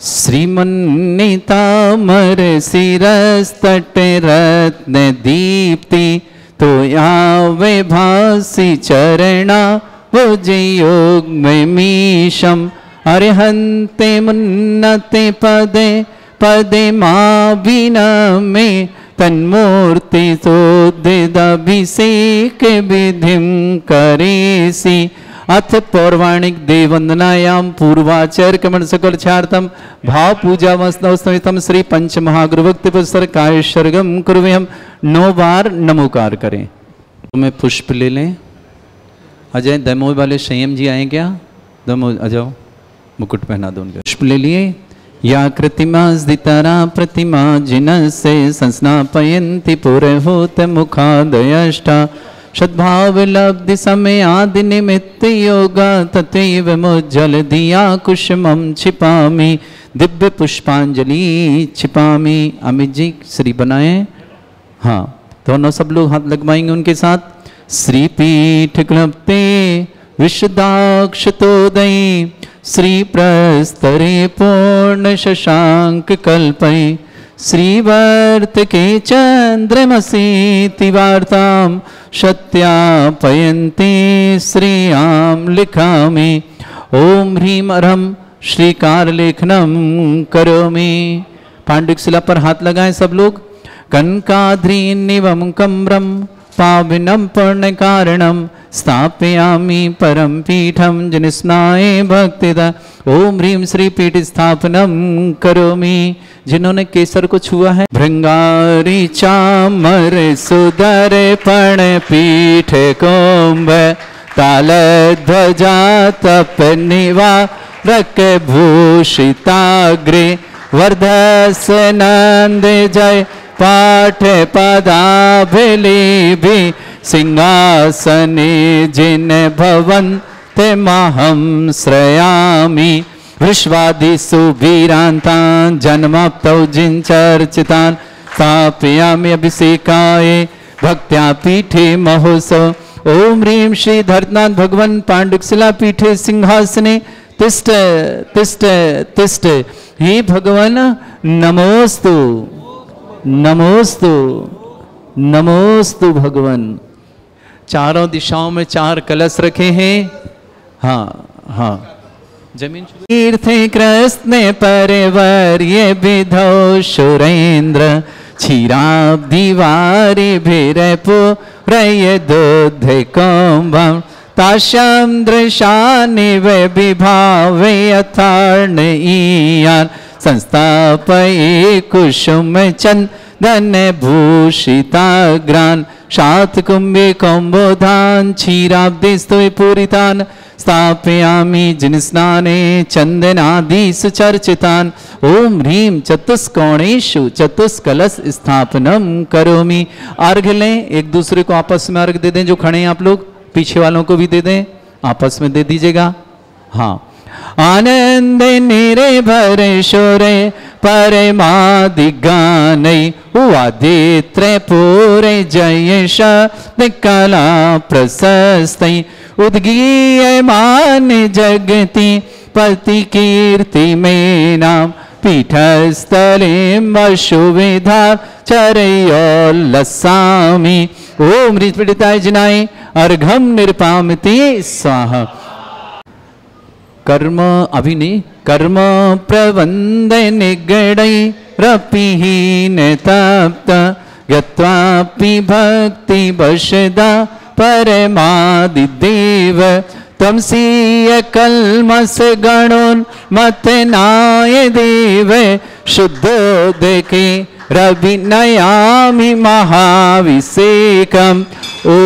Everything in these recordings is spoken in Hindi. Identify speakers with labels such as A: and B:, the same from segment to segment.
A: श्रीमन्नितामर शिरस्तट रत्न दीप्ति तो यावे भासी चरणा भुज योग में मीशम अरहंते मुन्नते पदे पदे माविना में तन्मूर्ति सोदिदाभिषेक विधिम करेसी अथ पौर्वाणिक देववंदनायाम पूर्वाचर कमण सकल छार्थम भाव पूजा वस्तम श्री पंच महागुरुभक्ति पुस्तक काय सर्गम कुर्वे हम 9 बार नमोकार करें। तुम्हें पुष्प ले लें। अजय दमोह वाले संयम जी आए क्या? दमोह आ जाओ, मुकुट पहना दो उनका। पुष्प ले लिए। या कृतिमा स्दितरा प्रतिमा जिनसे संस्नापयन्ति पुरहूत मुखादयष्टा सद्भाव लब्धि समय आदि निमित्त योगा तथैव मुज्जल दिया कुसुमं छिपामि दिव्य पुष्पांजलि छिपामि। अमित जी श्री बनाए। हाँ, दोनों सब लोग हाथ लगवाएंगे उनके साथ। श्री पीठ क्लप्ते विशुद्धाक्षतोदय श्री प्रस्तरे पूर्ण शशांक कल्पय श्रीवर्त के चंद्रमसी वार्ताम सत्यापयन्ते श्रियाम लिखामि ओम ह्रीम अरहम श्रीकार लेखनम करोमि। पांडुक शिला पर हाथ लगाएं सब लोग। कनकाद्रीनिवम कम्रम पाविनम पूर्ण कारणम स्थापयामि परम पीठम जनिस्नाए भक्तिदा ओम ह्रीम श्री पीठ स्थापनम करोमि। जिन्होंने केसर को छुआ है। भृंगारी चामर सुदर पण पीठ कुंभ ताल ध्वजा तप निवा रक भूषिताग्रे वर्धस नंद जय पाठ पदाभिलिभि सिंहासने जिन भवन ते महं श्रयामि विश्वादिषु वीरान्तान् जन्माप्तौ जिनचर्चितान् स्थापयामि अभिषेकाय भक्त्या पीठे महोत्सव ओम ह्रीं श्री धर्तनाथ भगवन् पांडुकशिला पीठे सिंहासने तिष्ठ तिष्ठ तिष्ठ। हे भगवान नमोस्तु नमोस्तु नमोस्तु भगवान। चारों दिशाओं में 4 कलश रखे हैं। हाँ हाँ, जमीन तीर्थ कृष्ण परिवर्य विधौ सुरेंद्र क्षीराब्धिवारि भीरपुरय दूध कुंभम ताश्याम दृशानि वे विभावे अथार्ण ईयान संस्थापये कुसुम चंदन भूषिताग्रान शात कुंभे कुंभोधान क्षीराब्धि स्तुय पूरितान स्थापयामि जिनस्नाने चंदनादि सुचर्चितान ओम ह्रीं चतुष्कोणेषु चतुष्कलश स्थापनम करोमि। अर्घ लें, एक दूसरे को आपस में अर्घ दे दें। जो खड़े हैं आप लोग, पीछे वालों को भी दे दें, आपस में दे दीजिएगा। हाँ, आनंद निर्भर शोरे परमादिगानै वादित्रे पूरे जय शब्द कला प्रशस्तै उद्गीयमान जगति पति कीर्ति में नाम पीठस्थले वशुविधा चरयोल्लसामि ओम ऋतपीडिताय जिनाय अर्घम निरपामिति स्वाहा। कर्म अभी नहीं, कर्म प्रबंध निगड़ै रपिहीन तप्त गत्वापि भक्ति वशदा परमादिदेव तमसीय कल्मस गणोन मत नाय देव शुद्धोदके रवि नयामि महाभिषेकम ओ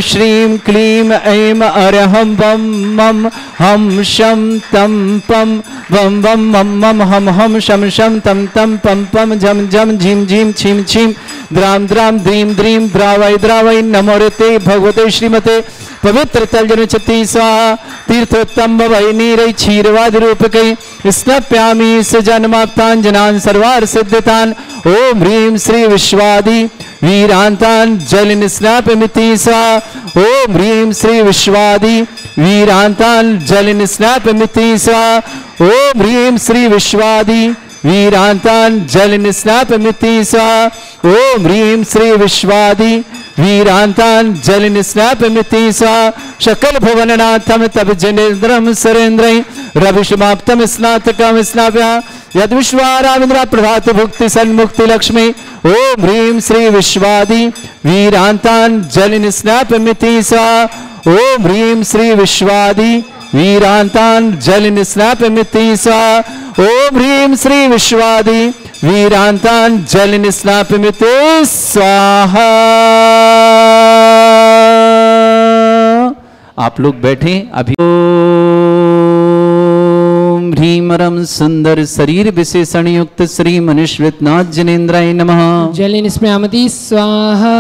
A: श्रीं क्लीं ऐं अरहं वं मं हम शं तं पं वं वं मं मं हम हम शं शं तं तं पं पं झं झं झीं झीं छीं छीं द्रां द्रां द्रीं द्रीं द्रावै द्रावै नमोरते भगवते श्रीमते पवित्र तलजन चति स्वाहा तीर्थोत्तम भवै नीरै क्षीरवाद रूपकै स्नप्यामि स जन्माप्तान् जनान् सर्वार्थ सिद्धितान् ओम ह्रीं श्री विश्वादि वीरांतांजलिन स्नापयमिति स्वाहा। ओम ह्रीं श्री विश्वादि वीरांतांजलिन स्नापयमिति स्वाहा। ओम ह्रीं श्री विश्वादि वीरांतांजलिन स्नापयमिति स्वाहा। ओम ह्रीं श्री विश्वादि वीरांतांजलिन स्नापयमिति स्वाहा। शकल भुवननाथम तब जनेन्द्रम सुरेन्द्रं रविशमाप्तम स्नातकम स्नाप्य यद विश्वारामिन्द्र प्रभात भुक्ति सन्मुक्ति लक्ष्मी। ओम ह्रीं श्री विश्वादि वीरांतांजलिन स्नापयमिति स्वाहा। ओम ह्रीं श्री विश्वादि वीरांतांजलिन स्नापयमिति स्वाहा। ओम ह्रीं श्री विश्वादि वीरांतांजलिन स्नापयमिति स्वाहा। आप लोग बैठे अभी। ओम ह्रीमरम सुंदर शरीर विशेषण युक्त श्री मनुष्यनाथ जनेन्द्राय नमः।
B: जलिन स्मृति स्वाहा।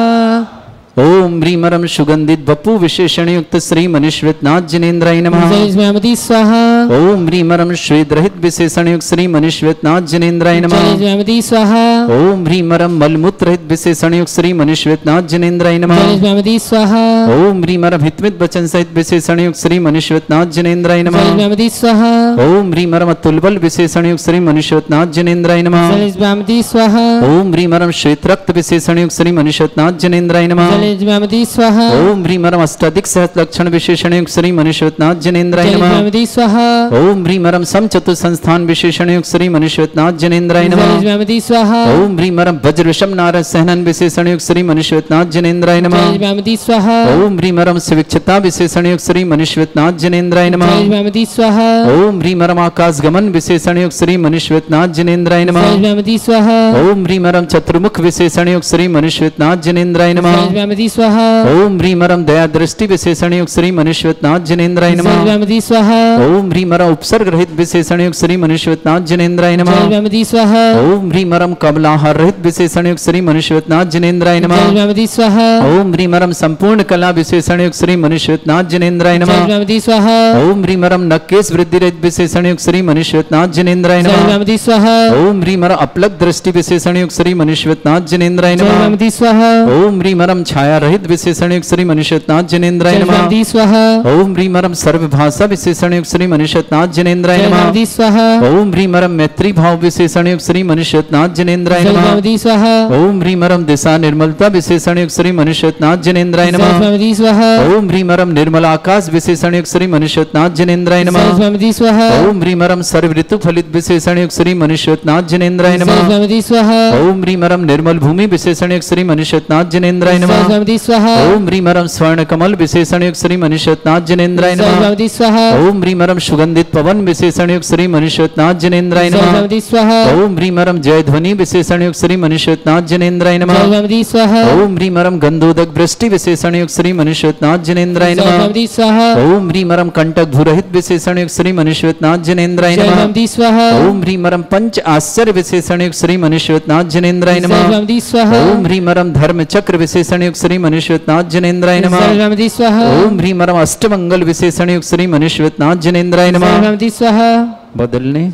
A: ओम ह्रीमरम सुगंधित बपु विशेषण युक्त श्री मनुष्यनाथ जनेन्द्राय नमः।
B: जलिन स्मृति स्वाहा।
A: ओम ह्रीमरम श्वेत रहित विशेषण युक्त श्री मनुष्यनाथ जनेन्द्राय नमः।
B: जलिन स्मृति स्वाहा।
A: ओम ह्रीमरम मलमूत्र रहित विशेषण युक्त श्री मनुष्यनाथ जनेन्द्राय नमः।
B: जलिन स्मृति स्वाहा।
A: ओम ह्रीमरम हितमित वचन सहित विशेषण युक्त श्री मनुष्यनाथ जनेन्द्राय नमः।
B: जलिन स्मृति स्वाहा।
A: ओम ह्रीमरम अतुलबल विशेषण युक्त श्री मनुष्यनाथ जनेन्द्राय नमः।
B: जलिन स्मृति स्वाहा।
A: ओम ह्रीमरम श्वेत रक्त विशेषण युक्त श्री मनुष्यनाथ जनेन्द्राय नमः।
B: जलिन स्मृति स्वाहा।
A: ओम ह्रीमरम अष्टाधिक सहस्र लक्षण विशेषण युक्त श्री मनुष्यनाथ जनेन्द्राय
B: जलिन
A: नमः।
B: स्मृति स्वाहा।
A: ओम ह्रीमरम सम चतुर संस्थान विशेषण युक्त श्री मनुष्यनाथ जनेन्द्राय
B: जलिन
A: नमः।
B: स्मृति स्वाहा।
A: ओम ह्रीमरम वज्र विषम नारद सहनन विशेषण युक्त श्री मनुष्यनाथ जनेन्द्राय नमः।
B: जलिन स्मृति स्वाहा।
A: ओम ह्रीमरम शिविक्षता विशेषण युक्त श्री मनुष्यनाथ जनेन्द्राय नमः।
B: जलिन स्मृति स्वाहा।
A: ओम ह्रीमरम आकाश गमन विशेषण युक्त श्री मनुष्यनाथ जनेन्द्राय नमः।
B: जलिन स्मृति स्वाहा।
A: ओम ह्रीमरम चतुर्मुख विशेषण युक्त श्री मनुष्यनाथ जनेन्द्राय नमः।
B: जलिन स्मृति स्वाहा।
A: ओम ह्रीमरम दया दृष्टि विशेषण युक्त श्री मनुष्यनाथ जनेन्द्राय
B: जलिन
A: नमः।
B: स्मृति स्वाहा।
A: ओम ह्रीमरम उपसर्ग रहित विशेषण युक्त श्री मनुष्यनाथ जनेन्द्राय नमः।
B: जलिन स्मृति स्वाहा।
A: ओम ह्रीमरम कमलाहार रहित विशेषण युक्त श्री मनुष्यनाथ जनेन्द्राय नमः।
B: जलिन स्मृति स्वाहा।
A: ओम ह्रीमरम संपूर्ण कला विशेषण युक्त श्री मनुष्यनाथ जनेन्द्राय
B: जलिन
A: नमः।
B: स्मृति स्वाहा।
A: ओम ह्रीमरम नकेश वृद्धि रहित विशेषण युक्त श्री मनुष्यनाथ जनेन्द्राय
B: जलिन
A: नमः।
B: स्मृति स्वाहा।
A: ओम ह्रीमरम अपलक दृष्टि विशेषण युक्त श्री मनुष्यनाथ जनेन्द्राय
B: जलिन
A: नमः।
B: स्मृति स्वाहा।
A: ओम ह्रीमरम छाया रहित विशेषण युक्त श्री मनुष्यनाथ जनेन्द्राय
B: जलिन
A: नमः।
B: स्मृति स्वाहा।
A: ओम ह्रीमरम सर्वभाषा विशेषण युक्त श्री मनुष्यनाथ जनेन्द्राय
B: जलिन
A: नमः।
B: स्मृति स्वाहा।
A: ओम ह्रीमरम मैत्री भाव विशेषण युक्त श्री मनुष्यनाथ जनेन्द्राय
B: जलिन
A: नमः।
B: स्मृति स्वाहा।
A: ओम ह्रीमरम दिशा निर्मलता विशेषण युक्त श्री मनुष्यनाथ जनेन्द्राय
B: जलिन
A: नमः।
B: स्मृति स्वाहा।
A: ओम ह्रीमरम निर्मल आकाश विशेषण युक्त श्री मनुष्यनाथ जनेन्द्राय
B: जलिन
A: नमः।
B: स्मृति स्वाहा।
A: ओम ह्रीमरम सर्व ऋतु फलित विशेषण युक्त श्री मनुष्यनाथ जनेन्द्राय
B: जलिन
A: नमः।
B: स्मृति स्वाहा।
A: ओम ह्रीमरम निर्मल भूमि विशेषण युक्त श्री मनुष्यनाथ जनेन्द्राय
B: जलिन
A: नमः।
B: स्मृति स्वाहा।
A: ओम ह्रीमरम स्वर्ण कमल विशेषण युक्त श्री मनुष्यनाथ जनेन्द्राय
B: जलिन
A: नमः।
B: स्मृति स्वाहा।
A: ओम ह्रीमरम सुगंधित पवन विशेषण युक्त श्री मनुष्यनाथ जनेन्द्राय
B: जलिन
A: नमः।
B: स्मृति स्वाहा।
A: ओम ह्रीमरम जय ध्वनि विशेषण युक्त श्री मनुष्यनाथ जनेन्द्राय नमः।
B: जलिन स्मृति स्वाहा।
A: ओम ह्रीमरम गंधोदक वृष्टि विशेषण युक्त श्री मनुष्यनाथ जनेन्द्राय
B: जलिन
A: नमः।
B: स्मृति स्वाहा।
A: ओम ह्रीमरम कंटक भूरहित विशेषण युक्त श्री मनुष्यनाथ जनेन्द्राय
B: जलिन
A: नमः।
B: स्मृति स्वाहा।
A: ओम ह्रीमरम पंच आश्चर्य विशेषण युक्त श्री मनुष्यनाथ जनेन्द्राय
B: जलिन
A: नमः।
B: स्मृति स्वाहा।
A: ओम ह्रीमरम धर्म चक्र विशेषण युक्त श्री मनुष्यनाथ जनेन्द्राय नमः।
B: जलिन स्मृति स्वाहा।
A: ओम ह्रीमरम अष्टमंगल विशेषण युक्त श्री मनुष्यनाथ जनेन्द्राय
B: जलिन
A: नमः।
B: स्मृति स्वाहा।
A: बदलने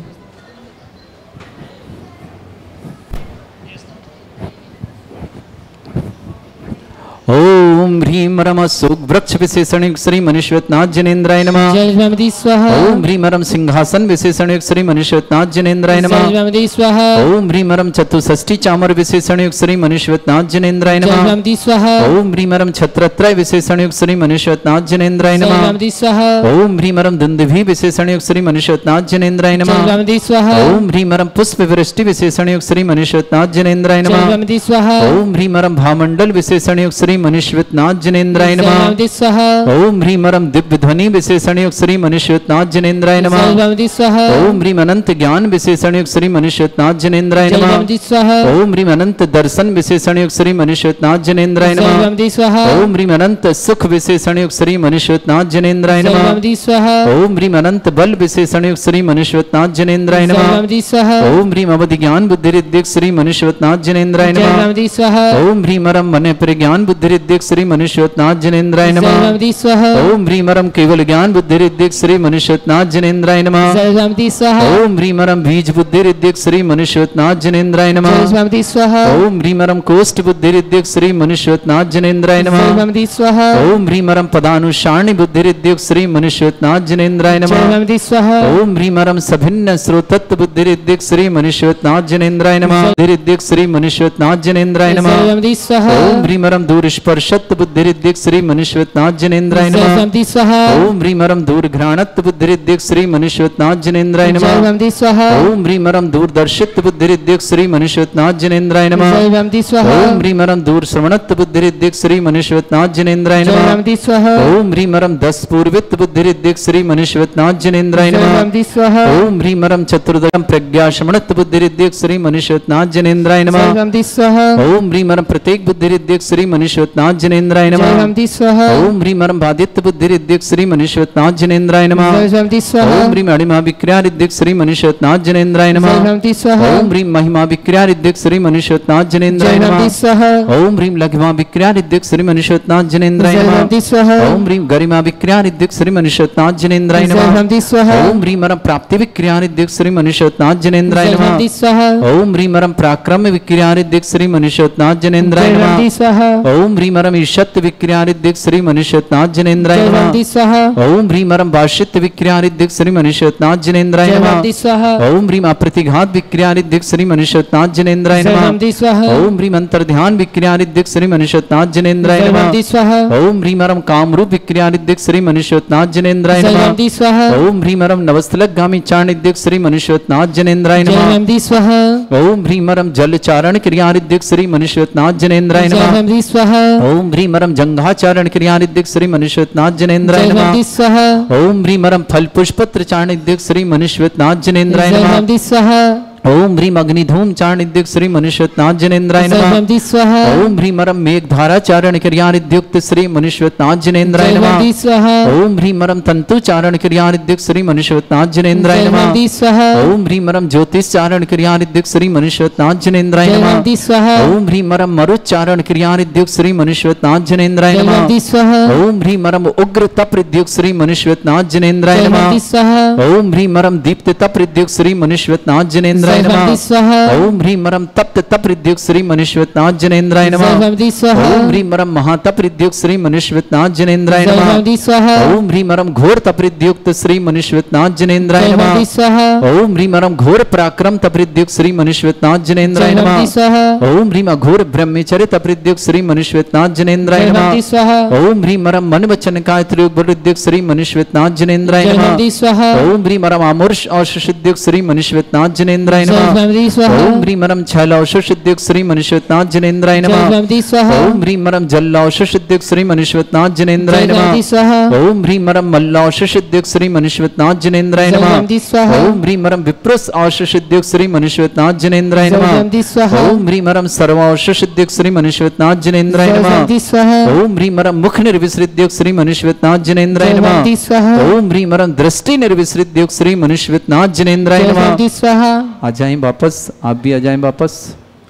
A: ओम ह्रीमरम अशोक वृक्ष विशेषण युक्त श्री मनुष्यनाथ जनेन्द्राय नमः।
B: जलिन स्मृति स्वाहा।
A: ओम ह्रीमरम सिंहासन विशेषण युक्त श्री मनुष्यनाथ जनेन्द्राय नमः।
B: जलिन स्मृति स्वाहा।
A: ओम ह्रीमरम चतुष्षष्टि चामर विशेषण युक्त श्री मनुष्यनाथ जनेन्द्राय
B: जलिन
A: नमः।
B: स्मृति स्वाहा।
A: ओम ह्रीमरम छत्रत्रय विशेषण युक्त श्री मनुष्यनाथ जनेन्द्राय
B: जलिन
A: नमः।
B: स्मृति स्वाहा।
A: ओम ह्रीमरम दुंदुभि विशेषण युक्त श्री मनुष्यनाथ जनेन्द्राय
B: जलिन
A: नमः।
B: स्मृति स्वाहा।
A: ओम ह्रीमरम पुष्प वृष्टि विशेषण युक्त श्री मनुष्यनाथ जनेन्द्राय
B: जलिन
A: नमः।
B: स्मृति स्वाहा।
A: ओम ह्रीमरम भामंडल विशेषण युक्त श्री मनुष्यनाथ जनेन्द्राय
B: जलिन
A: नमः।
B: स्मृति स्वाहा।
A: ओम ह्रीमरम दिव्य ध्वनि विशेषण युक्त श्री मनुष्यनाथ जनेन्द्राय नमः।
B: जलिन स्मृति स्वाहा।
A: ओम ह्रीम अनंत ज्ञान विशेषण युक्त श्री मनुष्यनाथ जनेन्द्राय
B: जलिन
A: नमः।
B: स्मृति स्वाहा।
A: ओम ह्रीम अनंत दर्शन विशेषण युक्त श्री मनुष्यनाथ जनेन्द्राय
B: जलिन
A: नमः।
B: स्मृति स्वाहा।
A: ओम ह्रीम अनंत सुख विशेषण युक्त श्री मनुष्यनाथ जनेन्द्राय
B: जलिन
A: नमः।
B: स्मृति स्वाहा।
A: ओम ह्रीम अनंत बल विशेषण युक्त श्री मनुष्यनाथ जनेन्द्राय
B: जलिन
A: नमः।
B: स्मृति स्वाहा।
A: ओम ह्रीम अवधि ज्ञान बुद्धि रिद्धिक श्री मनुष्यनाथ जनेन्द्राय
B: जलिन
A: नमः।
B: स्मृति स्वाहा।
A: ओम ह्रीमरम मन प्रज्ञान बुद्धि रिद्धिक श्री श्री मनुष्योत्नाथ जनेन्द्राय नमः।
B: जयवन्ति स्वाहा
A: ओम ह्रीमरम केवल ज्ञान बुद्धि रिद्धिक श्री मनुष्योत्नाथ जनेन्द्राय नमः।
B: जयवन्ति स्वाहा
A: ओम ह्रीमरम बीज बुद्धि रिद्धिक श्री मनुष्योत्नाथ जनेन्द्राय नमः।
B: जयवन्ति स्वाहा
A: ओम ह्रीमरम कोष्ठ बुद्धि रिद्धिक श्री मनुष्योत्नाथ जनेन्द्राय नमः।
B: जयवन्ति स्वाहा
A: ओम ह्रीमरम पदानुसारणी बुद्धि रिद्धिक श्री मनुष्योत्नाथ जनेन्द्राय नमः।
B: जयवन्ति स्वाहा
A: ओम ह्रीमरम सभिन्न श्रोतत्व बुद्धि रिद्धिक श्री मनुष्योत्नाथ जनेन्द्राय नमः। बुद्धि रिद्धिक श्री मनुष्योत्नाथ जनेन्द्राय नमः।
B: जयवन्ति स्वाहा
A: ओम ह्रीमरम दूर स्पर्शत्व बुद्धि रिद्धिक श्री मनुष्योत्नाथ जनेन्द्राय नमः।
B: जयवन्ति स्वाहा
A: ओम ह्रीमरम दूर घ्राणत्व बुद्धि रिद्धिक श्री मनुष्योत्नाथ जनेन्द्राय नमः।
B: जयवन्ति स्वाहा
A: ओम ह्रीमरम दूरदर्शित्व बुद्धि रिद्धिक श्री मनुष्योत्नाथ जनेन्द्राय नमः।
B: जयवन्ति स्वाहा
A: ओम ह्रीमरम दूर श्रवणत्व बुद्धि रिद्धिक श्री मनुष्योत्नाथ जनेन्द्राय नमः।
B: जयवन्ति स्वाहा
A: ओम ह्रीमरम दस पूर्वित्व बुद्धि रिद्धिक श्री मनुष्योत्नाथ जनेन्द्राय नमः।
B: जयवन्ति स्वाहा
A: ओम ह्रीमरम चतुर्दशम प्रज्ञा शमणत्व बुद्धि रिद्धिक श्री मनुष्योत्नाथ जनेन्द्राय नमः।
B: जयवन्ति स्वाहा
A: ओम ह्रीमरम प्रत्येक बुद्धि रिद्धिक श्री मनुष्योत्नाथ जनेन्द्राय नमः।
B: जयवन्ति स्वाहा
A: ओम ह्रीमरम बाधित्व बुद्धि रिद्धिक श्री मनुष्योत्नाथ जनेन्द्राय नमः।
B: जयवन्ति स्वाहा
A: ओम ह्रीम अणिमा विक्रिया रिद्धिक श्री मनुष्योत्नाथ जनेन्द्राय नमः।
B: जयवन्ति स्वाहा
A: ओम ह्रीम महिमा विक्रिया रिद्धिक श्री मनुष्योत्नाथ जनेन्द्राय नमः।
B: जयवन्ति स्वाहा
A: ओम ह्रीम लघिमा विक्रिया रिद्धिक श्री मनुष्योत्नाथ जनेन्द्राय नमः।
B: जयवन्ति स्वाहा
A: ओम ह्रीम गरिमा विक्रिया रिद्धिक श्री मनुष्योत्नाथ जनेन्द्राय नमः।
B: जयवन्ति स्वाहा
A: ओम ह्रीमरम प्राप्ति विक्रिया रिद्धिक श्री मनुष्योत्नाथ जनेन्द्राय नमः।
B: जयवन्ति स्वाहा
A: ओम ह्रीमरम पराक्रम विक्रिया रिद्धिक श्री मनुष्योत्नाथ जनेन्द्राय नमः।
B: जयवन्ति स्वाहा
A: ओम ह्रीमरम ईशत विक्रिया रिद्धिक श्री मनुष्योत्नाथ जनेन्द्राय नमः।
B: जयवन्ति स्वाहा
A: ओम ह्रीमरम भाष्यत विक्रिया रिद्धिक श्री मनुष्योत्नाथ जनेन्द्राय नमः।
B: जयवन्ति स्वाहा
A: ओम ह्रीम अप्रतिघात विक्रिया रिद्धिक श्री मनुष्योत्नाथ जनेन्द्राय नमः।
B: जयवन्ति स्वाहा
A: ओम ह्रीम अंतर्ध्यान विक्रिया रिद्धिक श्री मनुष्योत्नाथ जनेन्द्राय नमः।
B: जयवन्ति स्वाहा
A: ओम ह्रीमरम कामरूप विक्रिया रिद्धिक श्री मनुष्योत्नाथ जनेन्द्राय नमः।
B: जयवन्ति स्वाहा
A: ओम ह्रीमरम नवस्तलक गामी चारण रिद्धिक श्री मनुष्योत्नाथ जनेन्द्राय नमः।
B: जयवन्ति स्वाहा
A: ओम ह्रीमरम जल चारण क्रिया रिद्धिक श्री मनुष्योत्नाथ जनेन्द्राय नमः।
B: जयवन्ति स्वाहा
A: ओम ह्रीमरम जंघाचारण क्रिया रिद्धिक श्री मनुष्योत्नाथ जनेन्द्राय नमः।
B: जयवन्ति स्वाहा
A: ओम ह्रीमरम फल पुष्पत्र चारण रिद्धिक श्री मनुष्योत्नाथ जनेन्द्राय नमः।
B: जयवन्ति स्वाहा
A: ओम ह्रीम अग्निधूम चारण रिद्धिक श्री मनुष्योत्नाथ जनेन्द्राय नमः।
B: जयवन्ति स्वाहा
A: ओम ह्रीमरम मेघधारा चारण क्रिया रिद्युक्त श्री मनुष्योत्नाथ जनेन्द्राय नमः।
B: जयवन्ति स्वाहा
A: ओम ह्रीमरम तंतु चारण क्रिया रिद्युक्त श्री मनुष्योत्नाथ जनेन्द्राय नमः।
B: जयवन्ति स्वाहा
A: ओम ह्रीमरम ज्योतिष चारण क्रिया रिद्युक्त श्री मनुष्योत्नाथ जनेन्द्राय नमः।
B: जयवन्ति स्वाहा
A: ओम ह्रीमरम मरुच्चारण क्रिया रिद्युक्त श्री मनुष्योत्नाथ जनेन्द्राय नमः।
B: जयवन्ति स्वाहा
A: ओम ह्रीमरम उग्र तप रिद्युक्त श्री मनुष्योत्नाथ जनेन्द्राय नमः।
B: जयवन्ति स्वाहा
A: ओम ह्रीमरम दीप्त तप रिद्युक्त श्री मनुष्योत्नाथ जनेन्द्राय नमः।
B: जयवन्ति स्वाहा
A: ओम ह्रीमरम तप्त तप रिद्युक्त श्री मनुष्योत्नाथ जनेन्द्राय नमः।
B: जयवन्ति स्वाहा
A: ओम ह्रीमरम महातप रिद्युक्त श्री मनुष्योत्नाथ जनेन्द्राय नमः।
B: जयवन्ति स्वाहा
A: ओम ह्रीमरम घोर तप रिद्युक्त श्री मनुष्योत्नाथ जनेन्द्राय नमः।
B: जयवन्ति स्वाहा
A: ओम ह्रीमरम घोर पराक्रम तप रिद्युक्त श्री मनुष्योत्नाथ जनेन्द्राय नमः।
B: जयवन्ति स्वाहा
A: ओम ह्रीम घोर ब्रह्मचर्य तप रिद्युक्त श्री मनुष्योत्नाथ जनेन्द्राय नमः।
B: जयवन्ति स्वाहा
A: ओम ह्रीमरम मन वचन काय त्रियुग रिद्युक्त श्री मनुष्योत्नाथ जनेन्द्राय नमः।
B: जयवन्ति स्वाहा
A: ओम ह्रीमरम आमुर्ष औषुद्युक्त श्री मनुष्योत्नाथ जनेन्द्राय नमः।
B: जयवन्ति स्वाहा
A: ओम ह्रीमरम छल औषुद्युक्त श्री मनुष्योत्नाथ जनेन्द्राय नमः।
B: जयवन्ति स्वाहा
A: ओम ह्रीमरम जल औषुद्युक्त श्री मनुष्योत्नाथ जनेन्द्राय नमः।
B: जयवन्ति स्वाहा
A: ओम ह्रीमरम मल्ल औषुद्युक्त श्री मनुष्योत्नाथ जनेन्द्राय नमः।
B: जयवन्ति स्वाहा
A: ओम ह्रीमरम विप्रुस औषुद्युक्त श्री मनुष्योत्नाथ जनेन्द्राय नमः।
B: जयवन्ति स्वाहा
A: ओम ह्रीमरम सर्व औषुद्युक्त श्री मनुष्योत्नाथ जनेन्द्राय नमः।
B: जयवन्ति स्वाहा
A: ओम ह्रीमरम मुख निर्विसृद्युक्त श्री मनुष्योत्नाथ जनेन्द्राय नमः।
B: जयवन्ति स्वाहा
A: ओम ह्रीमरम दृष्टि निर्विसृद्युक्त श्री मनुष्योत्नाथ जनेन्द्राय नमः।
B: जयवन्ति स्वाहा
A: आ जाएं वापस, आप भी आ जाएं वापस।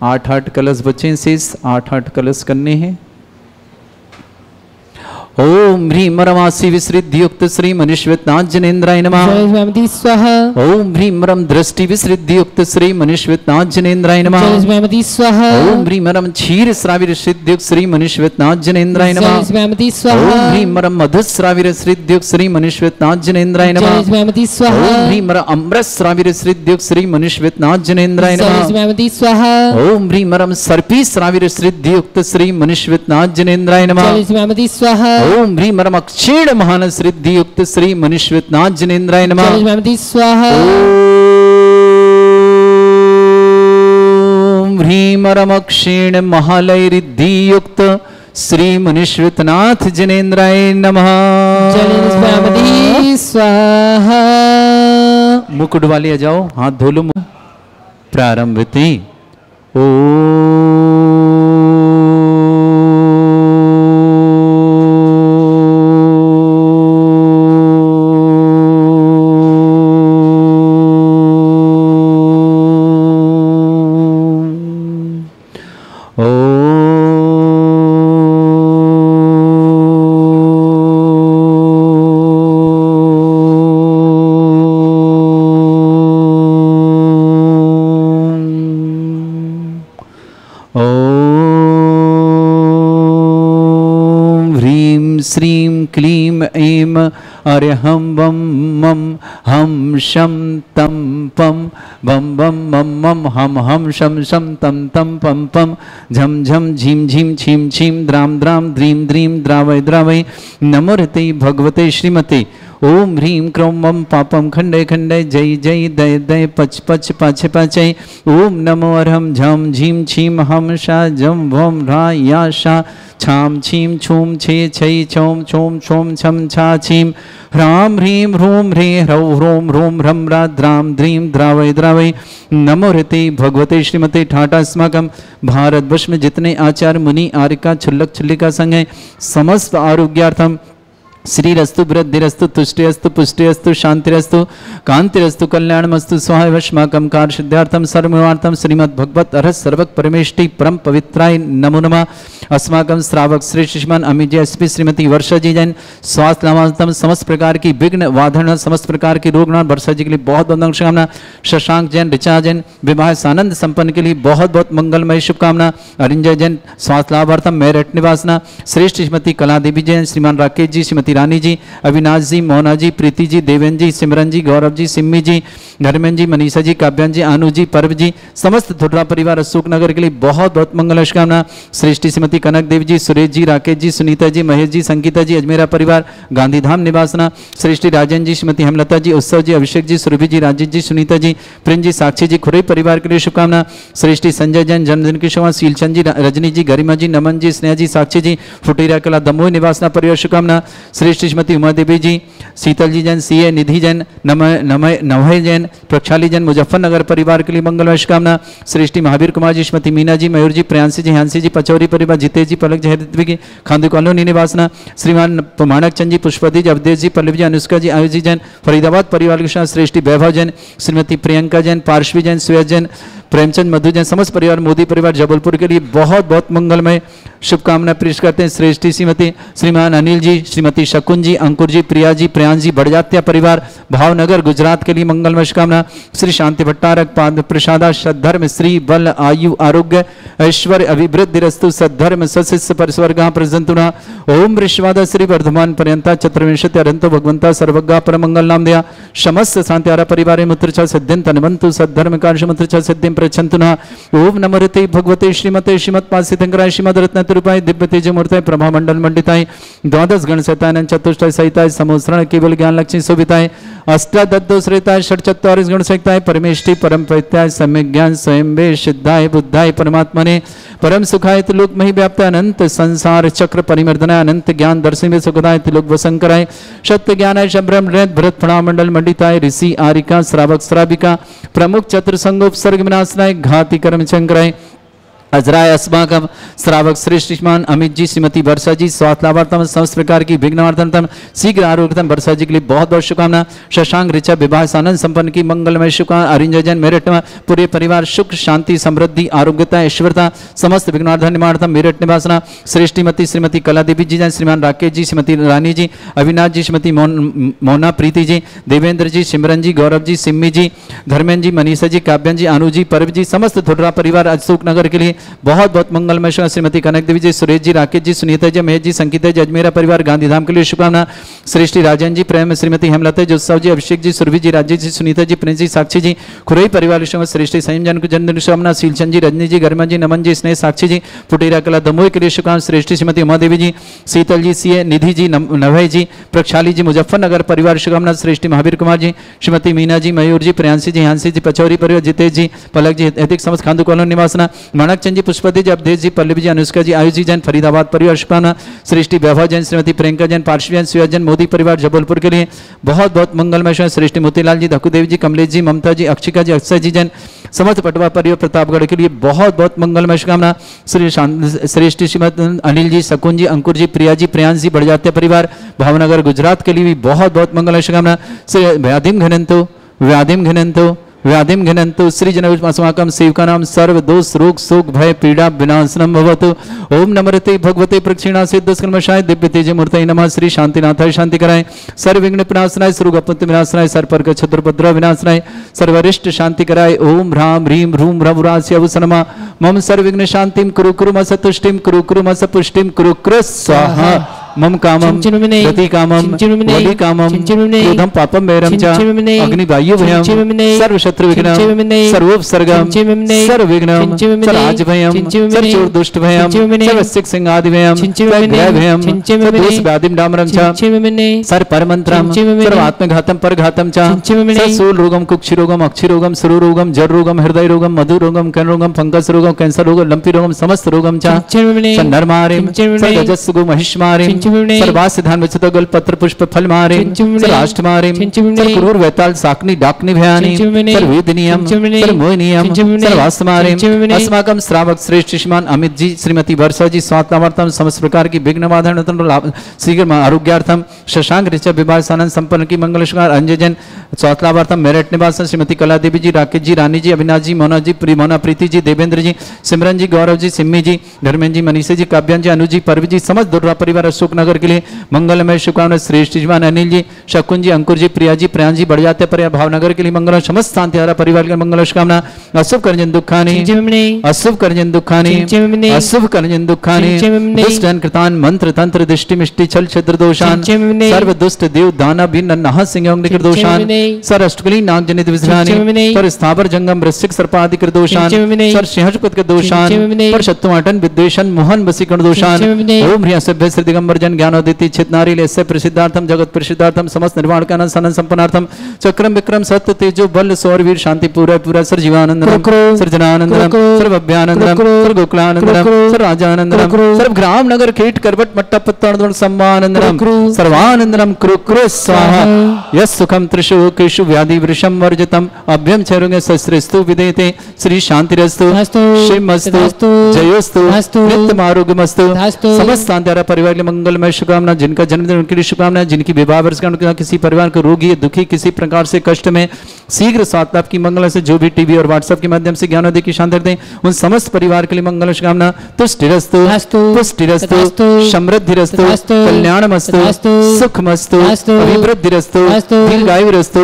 A: 8 कलश बचे हैं शेष, 8 कलश करने हैं। ओम ह्रीमरमासी विसृद्युक्त श्री मनुष्योत्नाथ जनेन्द्राय नमः।
B: जयवन्ति स्वाहा
A: ओम ह्रीमरम दृष्टि विसृद्युक्त श्री मनुष्योत्नाथ जनेन्द्राय नमः।
B: जयवन्ति स्वाहा
A: ओम ह्रीमरम क्षीर श्राविर श्रीद्युक्त श्री मनुष्योत्नाथ जनेन्द्राय नमः।
B: जयवन्ति
A: ओम
B: स्वाहा
A: ह्रीमरम मधुश्राविर श्रीद्युक्त श्री मनुष्योत्नाथ जनेन्द्राय नमः।
B: जयवन्ति स्वाहा
A: ओम ह्रीमरम अमृत श्राविर श्रीद्युक्त श्री मनुष्योत्नाथ जनेन्द्राय नमः।
B: जयवन्ति स्वाहा
A: ओम ह्रीमरम सर्पी श्राविर श्रीद्युक्त श्री मनुष्योत्नाथ जनेन्द्राय नमः।
B: जयवन्ति स्वाहा
A: ओम ह्रीमरम अक्षीण महान श्रीद्युक्त श्री मनुष्योत्नाथ जनेन्द्राय नमः।
B: जयवन्ति स्वाहा
A: ओम ह्रीमरम अक्षीण महालय रिद्धियुक्त श्री मनुष्योत्नाथ जनेन्द्राय नमः।
B: जयवन्ति स्वाहा
A: मुकुट वाले आ जाओ, हाथ धो लो। प्रारंभते ओम ह्रीं श्रीं क्लीं ऐं अर्हं वं मं हम शं तं पं बम बम मम मम हम शम शम तम तम पम पम झम झम झीम झीम छीम छीम द्राम द्राम द्रीम द्रीम द्रावय द्रावय नमोरते भगवते श्रीमते ओम ह्रीं क्रौं मम पापम खंडे खंडे जय जय दय दय पच पच पाछे पाचे ओम नमो अर्हं झम झीम छीम हम शा जम भम रा या शा छाम छीम छूम छे छै छौम छोम छोम छम छा छीम ह्रां ह्रीं ह्रूं ह्रीं ह्रौं ह्रों ह्रूं ह्रं रा द्रां द्रीं द्रावय द्रावय नमो ऋते भगवते श्रीमते ठाटा अस्माकं भारतवर्ष में जितने आचार्य मुनि आर्यका छुल्लक छुल्लिका संघ है समस्त आरोग्यार्थम श्रीरस्तु वृद्धिरस्तु तुष्टिरस्तु पुष्टिरस्तु शांतिरस्तु कांतिरस्तु कल्याणमस्तु स्वाहावश्माकं कार्यसिद्ध्यार्थं सर्वनिवार्थं श्रीमद्भगवत अरहत सर्वक परमेष्टि परम पवित्राय नमो नमः। अस्माकं श्रावक श्रेष्ठ श्रीमान अमित जी एसपी श्रीमती वर्षा जी जैन स्वास्थ्य लाभार्थम समस्त प्रकार की विघ्न वाधन समस्त प्रकार की रोग वर्षा जी के लिए बहुत बहुत शुभकामना। शशांक जैन ऋचा जैन विवाह आनंद संपन्न के लिए बहुत बहुत मंगलमय शुभकामना। अरिंजय जैन स्वास्थ्य लाभार्थम मेरठ निवासना। श्रेष्ठ श्रीमती कला देवी जैन श्रीमान राकेश जी श्रीमती रानी जी अविनाश जी मोहना जी प्रीति जी देवेंद्र जी सिमरन जी गौरव जी सिम्मी जी धर्मेंद्र जी मनीषा जी काव्यान जी आनु जी पर्व जी समस्त धुर्रा परिवार अशोक नगर के लिए बहुत बहुत मंगल शुभकामना। श्रेष्ठी श्रीमती कनक देवी जी सुरेश जी राकेश जी सुनीता जी महेश जी संगीता जी अजमेरा परिवार गांधीधाम निवासना। श्रेष्ठी राजन जी श्रीमती हेमलता जी उत्सव जी अभिषेक जी सुरभि जी राजेश जी सुनीता जी प्रिंस जी साक्षी जी खुरई परिवार के लिए शुभकामना। श्रेष्ठी संजय जैन जन्मदिन की शुभकामना। शीलचंद जी रजनी जी गरिमा जी नमन जी स्नेहा जी साक्षी जी फुटेरा कला दमोह निवासना परिवार शुभकामना। श्रेष्ठ श्रीमती उमा देवी जी शीतल जी जैन सीए निधि जैन नवय जैन प्रक्षाली जैन मुजफ्फरनगर परिवार के लिए मंगलमय शुभकामना। श्रेष्ठी महावीर कुमार जी श्रीमती मीना जी मयूर जी प्रियांशी जी ह्यांसी जी पचौरी परिवार जितेश जी पलक जी हरिद्वी की खांदू कॉलोनी निवासना। श्रीमान माणक चंद जी पुष्पति जी अवधेश जी पल्लवी जी अनुष्का जी आयुष जी जैन फरीदाबाद परिवार के साथ श्रेष्ठी वैभव जैन श्रीमती प्रियंका जैन पार्श्वी जैन सुयस जैन प्रेमचंद मधु जैन समस्त परिवार मोदी परिवार जबलपुर के लिए बहुत बहुत मंगलमय शुभकामना पेश करते हैं। श्रेष्ठी श्रीमती श्रीमान अनिल जी श्रीमती शकुन जी अंकुर जी प्रिया जी प्रियांश जी बड़जात्या परिवार भावनगर गुजरात के लिए मंगलमय शुभकामना। श्री शांति भट्टारक पाद प्रसादा सद्धर्म श्री बल आयु आरोग्य ऐश्वर्य अभिवृद्धि रस्तु सद्धर्म सशिष्य परिस्वर्ग प्रजंतुना ओम ऋषवाद श्री वर्धमान पर्यंता चतुर्विंशति अरंतो भगवंता सर्वज्ञा परमंगल नाम दया समस्त शांतिहारा परिवार मुत्र सिद्धिं तनवंतु सद्धर्म कार्य मुत्र सिद्धिं प्रचंतुना ओम नमोते भगवते श्रीमते श्रीमत्पासितंकराय श्रीमद रत्न रूपाय दिव्य तेज मूर्ताय प्रभा मंडल मंडिताय द्वादश गण सहिताय चतुष्टय सहिताय समोसरण केवल ज्ञान लक्ष्मी शोभिताय अष्टादशरेताय षट्चत्वारिश गण सहिताय परमेष्टि परम पवित्राय सम्यक ज्ञान स्वयं वे सिद्धाय बुद्धाय परमात्मने परम सुखाय त्रिलोक मही व्याप्त अनंत संसार चक्र परिमर्दनाय अनंत ज्ञान दर्शन सुखदाय त्रिलोक वसंकराय सत्य ज्ञानाय शब्रम भरत फणा मंडल मंडिताय ऋषि आरिका श्रावक श्राविका प्रमुख चतुर्संगोपसर्ग विनाशनाय घाति कर्म शंकराय अजराय अस्माकम श्रावक श्रेष्ठ श्रीमान अमित जी श्रीमती वर्षा जी स्वास्थ्य लाभार्थम समस्त प्रकार की विघ्नवार्थम शीघ्र आरोग्यतम वर्षा जी के लिए बहुत बहुत शुभकामना। शशांक ऋचा विवाह आनंद संपन्न की मंगलमय शुभकामना। अरिंजय जैन मेरठ पूरे परिवार सुख शांति समृद्धि आरोग्यता ऐश्वर्यता समस्त विघ्नवार्थम निवार्थम मेरठ निवासना। श्रेष्ठीमती श्रीमती कला देवी जी जैन श्रीमान राकेश जी श्रीमती रानी जी अविनाश जी श्रीमती मोना प्रीति जी देवेंद्र जी सिमरन जी गौरव जी सिम्मी जी धर्मेंद्र जी मनीषा जी काव्यन जी आनु जी पर्व जी समस्त धुर्रा परिवार अशोक नगर के लिए बहुत बहुत मंगलमय श्रीमती कनक देवी जी सुरेश जी राकेश जी सुनीता जी महेश जी संगीता जी अजमेरा परिवार गांधीधाम के लिए शुभकामना। श्रेष्ठी राजन जी प्रेम श्रीमती हेमलता जी उत्सव जी अभिषेक जी सुरभि जी राजेश जी सुनीता जी प्रिंस जी साक्षी जी खुरई परिवार श्रेष्ठी संयम जन को जन्मदिन शुभकामना। शीलचंद जी रजनी जी गरिमा जी नमन जी स्नेह साक्षी जी फुटेरा कला दमोह के लिए शुभकामना। श्रेष्ठी श्रीमती उमा देवी जी शीतल जी सीए निधि जी नवय जी प्रक्षाली जी मुजफ्फरनगर परिवार शुभकामना। श्रेष्ठी महावीर कुमार जी श्रीमती मीना जी मयूर जी प्रियांशी जी ह्यांसी जी पचौरी परिवार जितेश जी पलक जी अधिक समस्त खांदू कॉलोनी निवासना। माणक चंद जी पुष्पति जी अवधेश जी पल्लवी जी अनुष्का जी आयुष जी जैन फरीदाबाद परिवार शुभकामना। श्रेष्ठी वैभव जैन श्रीमती प्रियंका जैन पार्श्वी जैन सुयस जैन मोदी परिवार जबलपुर के लिए बहुत बहुत मंगलमय। श्रेष्ठी मोतीलाल जी धकुदेव जी कमलेश जी ममता जी अक्षिका जी अक्षय जी जैन समस्त पटवा परिवार प्रतापगढ़ के लिए बहुत बहुत मंगलमय शुभकामना। श्रेष्ठी श्रीमती अनिल जी शकुन जी अंकुर जी प्रिया जी प्रियांश जी बड़जात्या परिवार भावनगर गुजरात के लिए भी बहुत बहुत मंगलमय शुभकामना। व्याधिम घनंतो व्याधिम घ्नन्तु सृजन अस्माकं सेवकानां सर्व दोष रोग शोक भय पीड़ा विनाशनम भवतु। ओम नमस्ते भगवते प्रक्षिणासे दुष्कर्मशाय दिव्य तेज मूर्तये नमः। श्री शांतिनाथाय शांति कराय, सर्व विघ्न विनाशनाय, सर्व गपंत विनाशनाय, सर्पर छत्रपद्र विनाशनाय, सर्वरिष्ट शांति कराय। ओम ह्राम ह्रीम ह्रूम ह्रवरास्य अवसनमा मम सर्व विघ्न शांतिम कुरु कुरु मसतुष्टिम कुरु कुरु मसपुष्टिम कुरु कुरु स्वाहा। मम कामम गति कामम वली कामम क्रोधम पापम वैरम च अग्निवायु भयम सर्व शत्रु विघ्नम सर्वोपसर्गम सर्व विघ्नम सर्व भयम सर्व चोर दुष्ट भयम सर्व सिख सिंहादि भयम ग्रह भयम सर्व दोष व्याधिम डामरम च सर्व परमंत्रम सर्व आत्मघातम परघातम च सर्व सूल रोगम कुक्षि रोगम अक्षि रोगम सरु रोगम जर रोगम हृदय रोगम मधु रोगम कर्ण रोगम फंगस रोगम कैंसर रोगम लंपी रोगम समस्त रोगम च नरमारिम सर्व गजस्सुगु महिष्मारिम सर्वास सिद्धांत विचितगल पत्र पुष्प फल मारे सर्वाष्ट मारे सर्वक्रूर वैताल साकनी डाकनी भयानी सर्वेदनियम सर्वमोहनियम सर्वास्त मारे। अस्माकं श्रावक श्रेष्ठ श्रीमान अमित जी श्रीमती वर्षा जी स्वात्मार्थम समस्त प्रकार की विघ्न बाधन शीघ्र आरोग्यार्थम शशांक ऋचा विवाह सानंद संपन्न की मंगल शुकार अंजन स्वात्लावार्थम मेरठ निवासन श्रीमती कला देवी जी राकेश जी रानी जी अविनाश जी मोना जी मोना प्रीति जी देवेंद्र जी सिमरन जी गौरव जी सिम्मी जी धर्मेंद्र जी मनीषा जी काव्यान जी अनु जी परवी जी समस्त दुर्गा परिवार अशोक नगर के लिए मंगलमय शुभकामना। श्रेष्ठ जीवान अनिल जी शकुन जी अंकुर जी प्रिया जी प्रयान जी बढ़ जाते पर भावनगर के लिए मंगल समस्त शांति हरा परिवार के मंगल शुभकामना। अशुभ करजन दुखानी अशुभ करजन दुखानी अशुभ करजन दुखानी दुष्ट कृतान मंत्र तंत्र दृष्टि मिष्टि छल छद्र दोषान सर्व दुष्ट देव दाना भिन्न नह सिंह दोषान सर अष्टकली नाग जनित विश्रानी सर स्थावर जंगम वृश्चिक सर्पादि दोषान सर सिंहकुत के दोषान पर शत्रु अटन विद्वेषण मोहन वसीकरण दोषान ओम ह्रिय सभ्य श्री दिगंबर जन ज्ञानोदिति चितनारी लेस्य प्रसिद्धार्थम जगत प्रसिद्धार्थम समस्त निर्वाण का सनन संपन्नार्थम चक्रम विक्रम सत्य तेजो बल सौर वीर शांति पूरा पूरा सर जीवानंदनम सर जनानंदनम सर भव्यानंदनम सर गोकुलानंदनम सर राजानंदनम सर ग्राम नगर खेट करवट मट्टा पत्तानंदन सम्मानंदनम सर्वानंदनम कुरु कुरु स्वाहा। यस सुखम त्रिशु केशु व्याधि वृषम वर्जितम अभ्यम चरुगे सस्त्रस्तु विदेते श्री शांतिरस्तु शिवमस्तु जयोस्तु नित्यम आरोग्यमस्तु समस्त शांति परिवार के मंगलमय शुभकामना। जिनका जन्मदिन उनके लिए शुभकामनाएं, जिनकी विवाह वर्ष का किसी परिवार को रोगी दुखी किसी प्रकार से कष्ट में शीघ्र स्वास्थ्य लाभ की मंगल से जो भी टीवी और व्हाट्सएप के माध्यम से ज्ञानोदय की शांति दें उन समस्त परिवार के लिए मंगल शुभकामना। तुष्टिरस्तु पुष्टिरस्तु समृद्धिरस्तु कल्याणमस्तु सुखमस्तु अभिवृद्धिरस्तु दीर्घायुरस्तु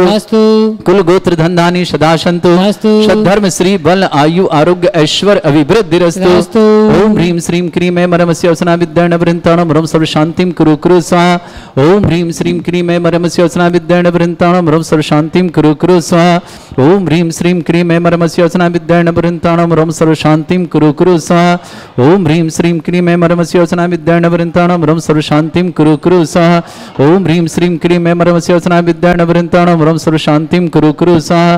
A: कुल गोत्र धनधानी सदाशंतु सद्धर्म श्री बल आयु आरोग्य ऐश्वर्य अभिवृद्धिरस्तु। ओम ह्रीम श्रीम क्रीम मरमस्य वसना विद्या नवृंताणम रम सर्व शांतिम कुरु कुरु स्वाहा। ओम ह्रीम श्रीम क्रीम मरमस्य वसना विद्या नवृंताणम रम सर्व शांतिम कुरु कुरु स्वाहा। ओम ह्रीम श्रीम क्रीम मरमस्य वसना विद्या नवृंताणम रम सर्व शांतिम कुरु कुरु स्वाहा। ओम ह्रीम श्रीम क्रीम मरमस्य वसना विद्या नवृंताणम रम सर्व शांतिम कुरु कुरु स्वाहा। ओम ह्रीम श्रीम क्रीम मरमस्य वसना विद्या नवृंताणम रम सर्व शांतिम कुरु कुरु स्वाहा।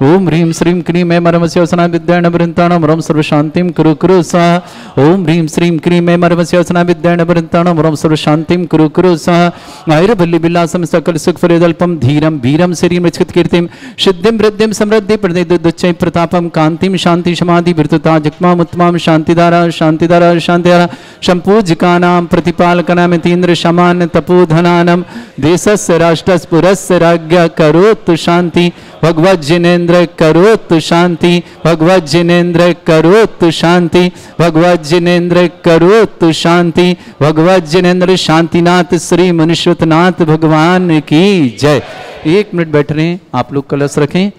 A: ओम ह्रीम श्रीम क्रीम मरमस्य वसना विद्या नवृंताणम रम सर्व शांतिम कुरु कुरु स्वाहा। ओम ह्रीम श्रीम क्रीम मरमस्य वसना विद्या नवृंताणम रम सर्व शांतिम कुरु कुरु स्वाहा। आयुर्बल्ली बिल्लासम सकल सुख फरेदल्पम धीरम वीरम श्रीम रक्षित कीर्तिम सिद्धिम वृद्धिम समृद्धि प्रदेदुच्चै प्रतापम कांतिम शांति समाधि वृतता जक्माम उत्तमाम शांतिधारा शांतिधारा शांतिधारा संपूज्यकानां प्रतिपालकनां तीन्द्र शमान तपोधनानं देशस्य राष्ट्रस्य पुरस्य राज्ञ करोतु शांति भगवत जिनेन्द्र करोतु शांति भगवत जिनेन्द्र करोतु शांति भगवत जिनेन्द्र करोतु शांति भगवत जिनेन्द्र शांतिनाथ श्री मनुष्यनाथ भगवान की जय। 1 मिनट बैठ रहे हैं आप लोग, कलश रखें।